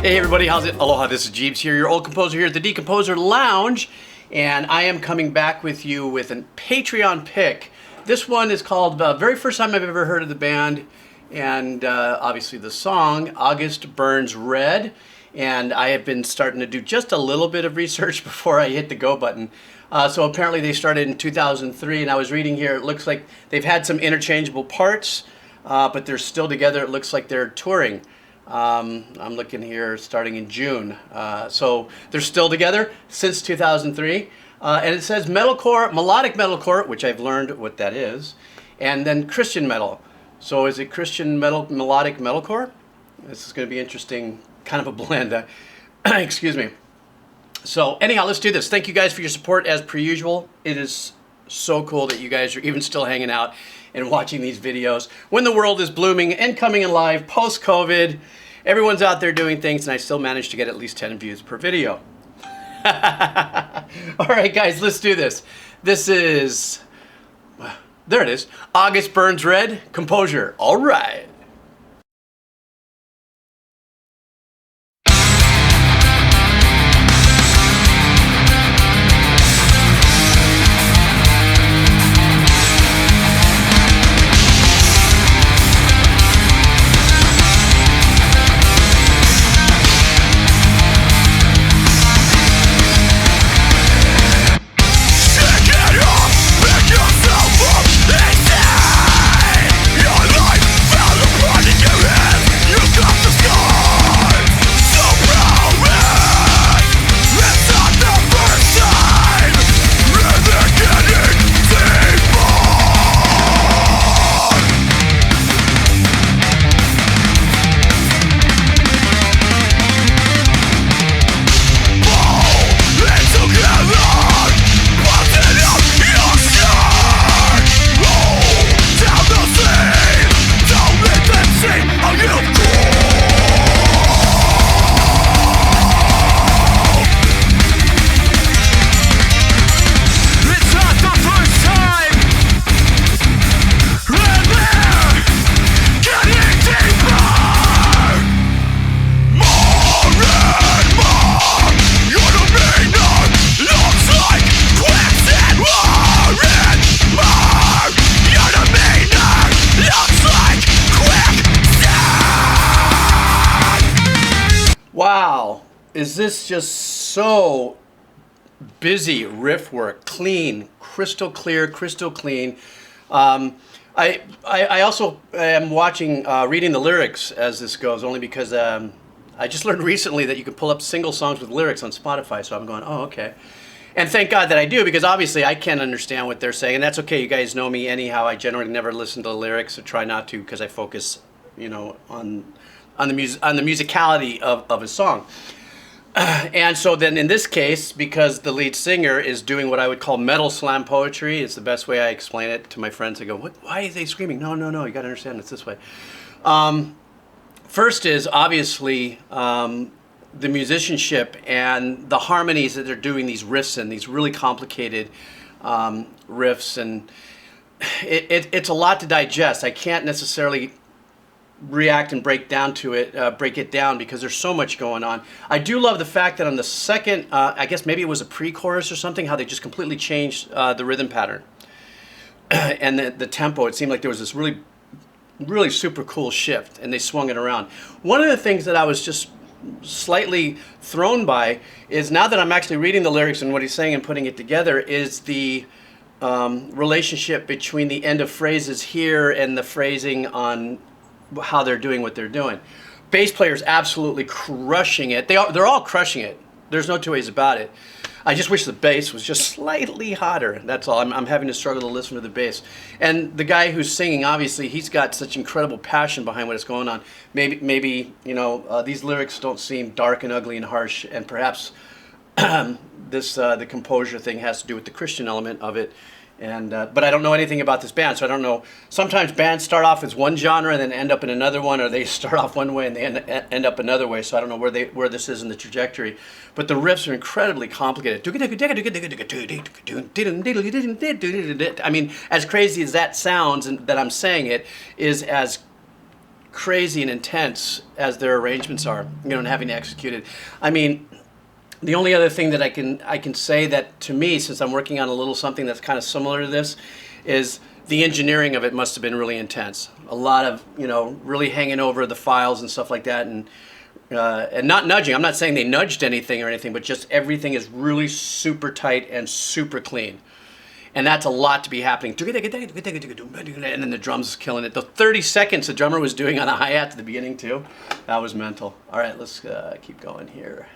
Hey everybody, how's it? Aloha, this is Geebz here, your old composer here at the Decomposer Lounge, and I am coming back with you with a Patreon pick. This one is called very first time I've ever heard of the band, and obviously the song, August Burns Red, and I have been starting to do just a little bit of research before I hit the go button. So apparently they started in 2003, and I was reading here, it looks like they've had some interchangeable parts, but they're still together. It looks like they're touring. I'm looking here starting in June. So they're still together since 2003. And it says metalcore, melodic metalcore, which I've learned what that is, and then Christian metal. So is it Christian metal, melodic metalcore? This is going to be interesting, kind of a blend. Excuse me. So anyhow, let's do this. Thank you guys for your support as per usual. It is so cool that you guys are even still hanging out and watching these videos when the world is blooming and coming alive post-COVID. Everyone's out there doing things, and I still manage to get at least 10 views per video. All right, guys, let's do this. This is, there it is, August Burns Red, Composure. All right. Wow, is this just so busy riff work, clean, crystal clear, crystal clean. I also am watching, reading the lyrics as this goes, only because I just learned recently that you can pull up single songs with lyrics on Spotify, so I'm going, oh, okay. And thank God that I do, because obviously I can't understand what they're saying, and that's okay. You guys know me anyhow. I generally never listen to the lyrics, or try not to, because I focus, you know, on the musicality of a song. And so then in this case, because the lead singer is doing what I would call metal slam poetry, it's the best way I explain it to my friends. I go, what? Why are they screaming? No, you got to understand it's this way. First is obviously the musicianship and the harmonies that they're doing these riffs in, these really complicated riffs, and it's a lot to digest. I can't necessarily react and break it down because there's so much going on. I do love the fact that on the second, I guess maybe it was a pre-chorus or something, how they just completely changed the rhythm pattern and the tempo. It seemed like there was this really super cool shift, and they swung it around. One of the things that I was just slightly thrown by is, now that I'm actually reading the lyrics and what he's saying and putting it together, is the relationship between the end of phrases here and the phrasing on how they're doing what they're doing. Bass players absolutely crushing it. They're all crushing it. There's no two ways about it. I just wish the bass was just slightly hotter. That's all. I'm having to struggle to listen to the bass. And the guy who's singing, obviously, he's got such incredible passion behind what is going on. Maybe you know, these lyrics don't seem dark and ugly and harsh, and perhaps the composure thing has to do with the Christian element of it. And but I don't know anything about this band, so I don't know. Sometimes bands start off as one genre and then end up in another one, or they start off one way and they end up another way. So I don't know where this is in the trajectory. But the riffs are incredibly complicated. I mean, as crazy as that sounds, and that I'm saying it, is as crazy and intense as their arrangements are, you know, and having to execute it. I mean, the only other thing that I can say that to me, since I'm working on a little something that's kind of similar to this, is the engineering of it must have been really intense. A lot of, you know, really hanging over the files and stuff like that, and not nudging. I'm not saying they nudged anything or anything, but just everything is really super tight and super clean. And that's a lot to be happening. And then the drums killing it. The 30 seconds the drummer was doing on a hi-hat at the beginning too, that was mental. All right, let's keep going here.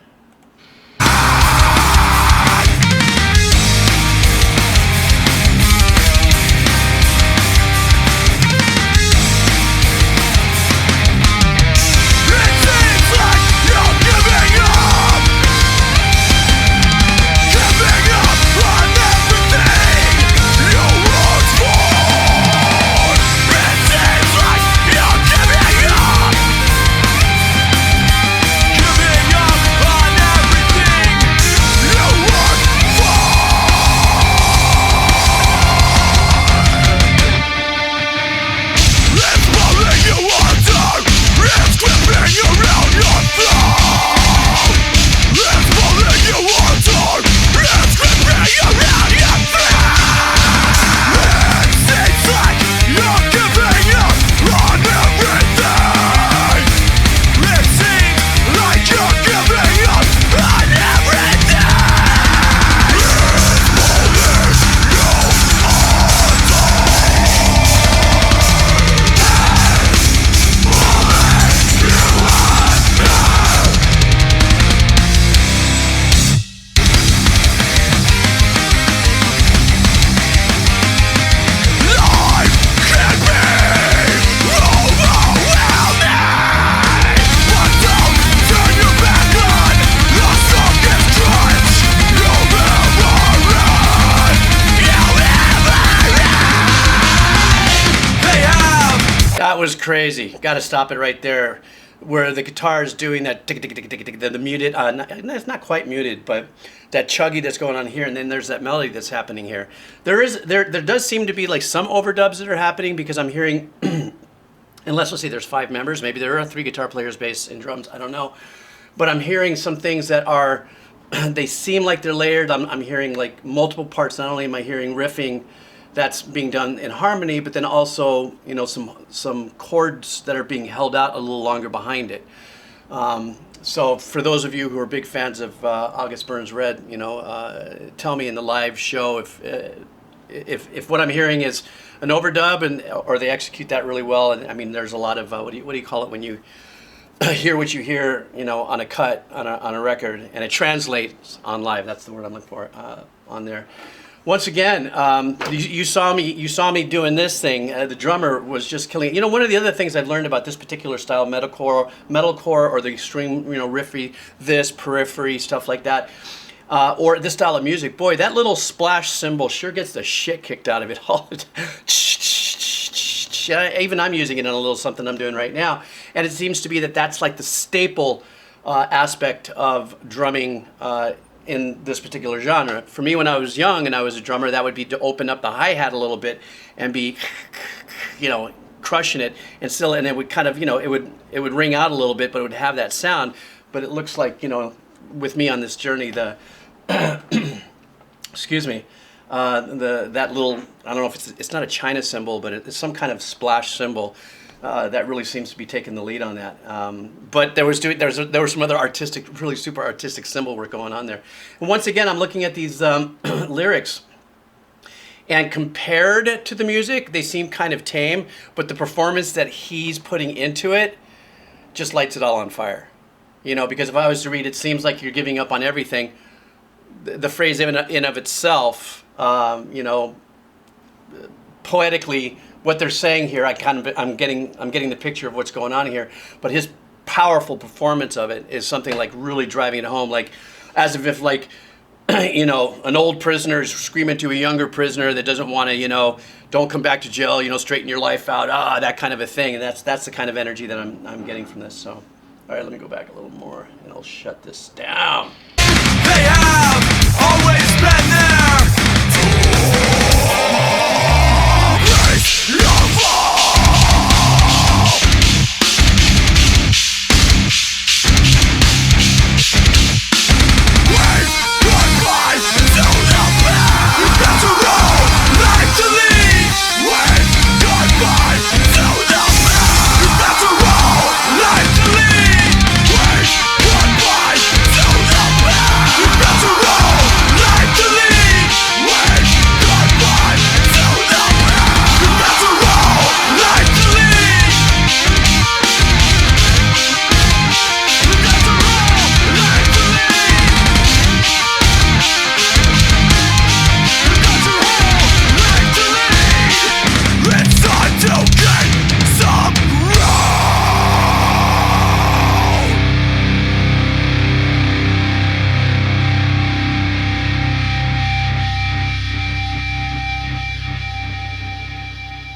That was crazy. Got to stop it right there, where the guitar is doing that the muted. It's not quite muted, but that chuggy that's going on here, and then there's that melody that's happening here. There does seem to be like some overdubs that are happening, because I'm hearing, unless let's see, there's 5 members. Maybe there are 3 guitar players, bass, and drums. I don't know, but I'm hearing some things that are. They seem like they're layered. I'm hearing like multiple parts. Not only am I hearing riffing that's being done in harmony, but then also, you know, some chords that are being held out a little longer behind it. So for those of you who are big fans of August Burns Red, you know, tell me in the live show if what I'm hearing is an overdub, or they execute that really well. And I mean, there's a lot of what do you call it when you hear what you hear, you know, on a cut on a record, and it translates on live. That's the word I'm looking for on there. Once again, you saw me doing this thing. The drummer was just killing it. You know, one of the other things I've learned about this particular style, metalcore, or the extreme, you know, riffy, periphery, stuff like that, or this style of music. Boy, that little splash cymbal sure gets the shit kicked out of it all the time. Even I'm using it in a little something I'm doing right now, and it seems to be that's like the staple aspect of drumming. In this particular genre. For me, when I was young and I was a drummer, that would be to open up the hi-hat a little bit and be, you know, crushing it, and it would kind of, you know, it would ring out a little bit, but it would have that sound. But it looks like, you know, with me on this journey, the excuse me, that little, I don't know if it's not a China cymbal, but it's some kind of splash cymbal. That really seems to be taking the lead on that. But there was some other artistic, really super artistic cymbal work going on there. And once again, I'm looking at these lyrics, and compared to the music, they seem kind of tame, but the performance that he's putting into it just lights it all on fire. You know, because if I was to read, it seems like you're giving up on everything. The phrase in of itself, you know, poetically, what they're saying here, I'm getting the picture of what's going on here. But his powerful performance of it is something like really driving it home, like as if like, you know, an old prisoner is screaming to a younger prisoner that doesn't want to, you know, don't come back to jail, you know, straighten your life out, that kind of a thing. And that's the kind of energy that I'm getting from this. So, all right, let me go back a little more, and I'll shut this down. They have always been there.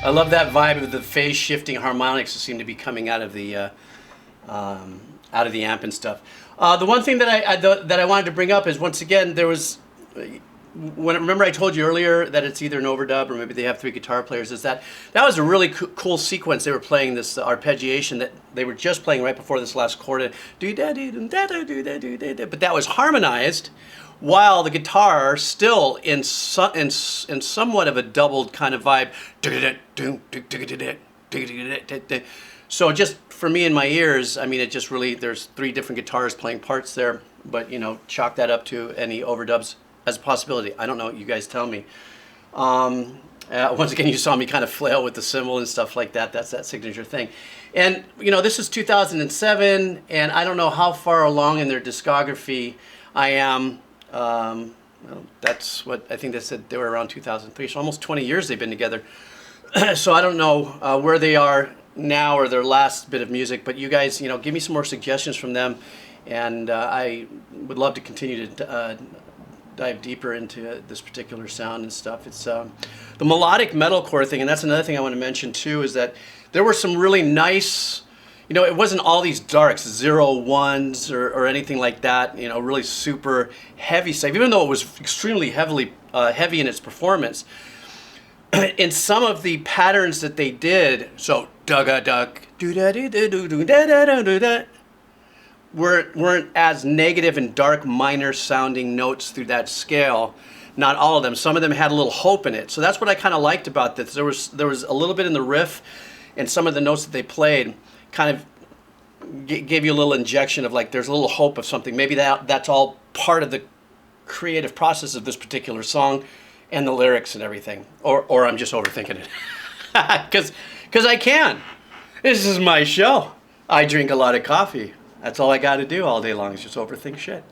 I love that vibe of the phase shifting harmonics that seem to be coming out of the amp and stuff. The one thing that I wanted to bring up is, once again, there was, remember I told you earlier that it's either an overdub or maybe they have 3 guitar players, is that was a really cool sequence. They were playing this arpeggiation that they were just playing right before this last chord, but that was harmonized while the guitar still in somewhat of a doubled kind of vibe. So just for me in my ears, I mean, it just really, there's 3 different guitars playing parts there, but you know, chalk that up to any overdubs as a possibility. I don't know, you guys tell me. Once again, you saw me kind of flail with the cymbal and stuff like that. That's that signature thing. And you know, this is 2007, and I don't know how far along in their discography I am. Well, that's what I think they said. They were around 2003, so almost 20 years they've been together. So I don't know where they are now or their last bit of music, but you guys, you know, give me some more suggestions from them, and I would love to continue to dive deeper into this particular sound and stuff. It's the melodic metalcore thing, and that's another thing I want to mention too, is that there were some really nice, you know, it wasn't all these darks, 0-1s or anything like that, you know, really super heavy stuff, even though it was extremely heavy in its performance. In some of the patterns that they did, so dug-a-dug, do-da-do-do-do-da-da-do-da, weren't as negative and dark minor sounding notes through that scale. Not all of them. Some of them had a little hope in it. So that's what I kind of liked about this. There was a little bit in the riff, and some of the notes that they played kind of gave you a little injection of like, there's a little hope of something. Maybe that's all part of the creative process of this particular song and the lyrics and everything. Or I'm just overthinking it. Because I can. This is my show. I drink a lot of coffee. That's all I got to do all day long is just overthink shit.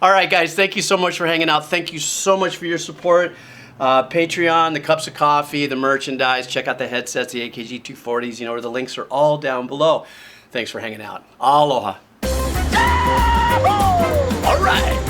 All right, guys, thank you so much for hanging out. Thank you so much for your support. Patreon, the cups of coffee, the merchandise. Check out the headsets, the AKG 240s. You know, where the links are all down below. Thanks for hanging out. Aloha. All right.